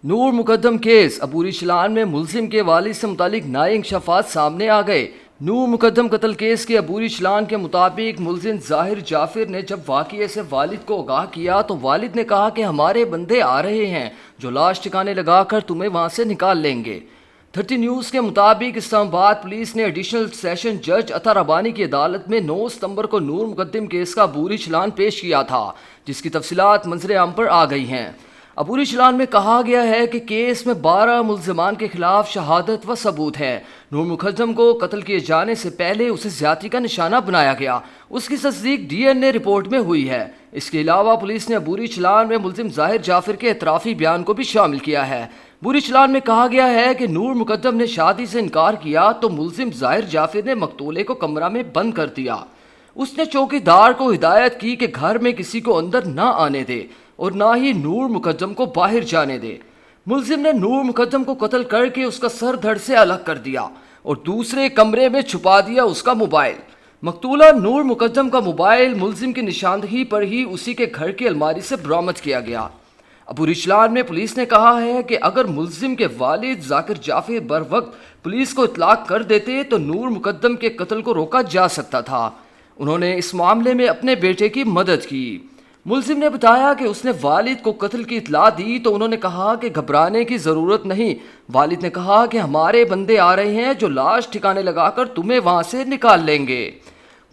نور مقدم کیس عبوری چلان میں ملزم کے والد سے متعلق نئے انکشافات سامنے آ گئے۔ نور مقدم قتل کیس کے عبوری چلان کے مطابق ملزم ظاہر جعفر نے جب واقعے سے والد کو آگاہ کیا تو والد نے کہا کہ ہمارے بندے آ رہے ہیں جو لاش ٹھکانے لگا کر تمہیں وہاں سے نکال لیں گے۔ 30 نیوز کے مطابق اسلام آباد پولیس نے ایڈیشنل سیشن جج عطا ربانی کی عدالت میں 9 ستمبر کو نور مقدم کیس کا عبوری چلان پیش کیا تھا، جس کی تفصیلات منظر عام پر آ گئی ہیں۔ عبوری چلان میں کہا گیا ہے کہ کیس میں 12 ملزمان کے خلاف شہادت و ثبوت ہے۔ نور مقدم کو قتل کیے جانے سے پہلے اسے زیادتی کا نشانہ بنایا گیا، اس کی تصدیق DNA رپورٹ میں ہوئی ہے۔ اس کے علاوہ پولیس نے عبوری چلان میں ملزم ظاہر جعفر کے اعترافی بیان کو بھی شامل کیا ہے۔ عبوری چلان میں کہا گیا ہے کہ نور مقدم نے شادی سے انکار کیا تو ملزم ظاہر جعفر نے مقتولے کو کمرہ میں بند کر دیا۔ اس نے چوکیدار کو ہدایت کی کہ گھر میں کسی کو اندر نہ آنے دے اور نہ ہی نور مقدم کو باہر جانے دے۔ ملزم نے نور مقدم کو قتل کر کے اس کا سر دھڑ سے الگ کر دیا اور دوسرے کمرے میں چھپا دیا اس کا موبائل۔ مقتولہ نور مقدم کا موبائل ملزم کی نشاندہی پر ہی اسی کے گھر کی الماری سے برآمد کیا گیا۔ عبوری چلان میں پولیس نے کہا ہے کہ اگر ملزم کے والد ذاکر جعفر بر وقت پولیس کو اطلاع کر دیتے تو نور مقدم کے قتل کو روکا جا سکتا تھا۔ انہوں نے اس معاملے میں اپنے بیٹے کی مدد کی۔ ملزم نے بتایا کہ اس نے والد کو قتل کی اطلاع دی تو انہوں نے کہا کہ گھبرانے کی ضرورت نہیں۔ والد نے کہا کہ ہمارے بندے آ رہے ہیں جو لاش ٹھکانے لگا کر تمہیں وہاں سے نکال لیں گے۔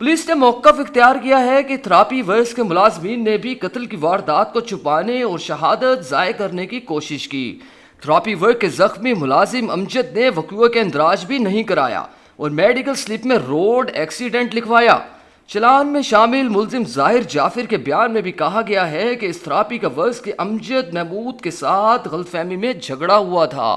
پولیس نے موقف اختیار کیا ہے کہ تھراپی ورکس کے ملازمین نے بھی قتل کی واردات کو چھپانے اور شہادت ضائع کرنے کی کوشش کی۔ تھراپی ورک کے زخمی ملازم امجد نے وقوع کے اندراج بھی نہیں کرایا اور میڈیکل سلپ میں روڈ ایکسیڈنٹ لکھوایا۔ چلان میں شامل ملزم ظاہر جعفر کے بیان میں بھی کہا گیا ہے کہ اس تھراپی کا ورکس کے امجد محمود کے ساتھ غلط فہمی میں جھگڑا ہوا تھا۔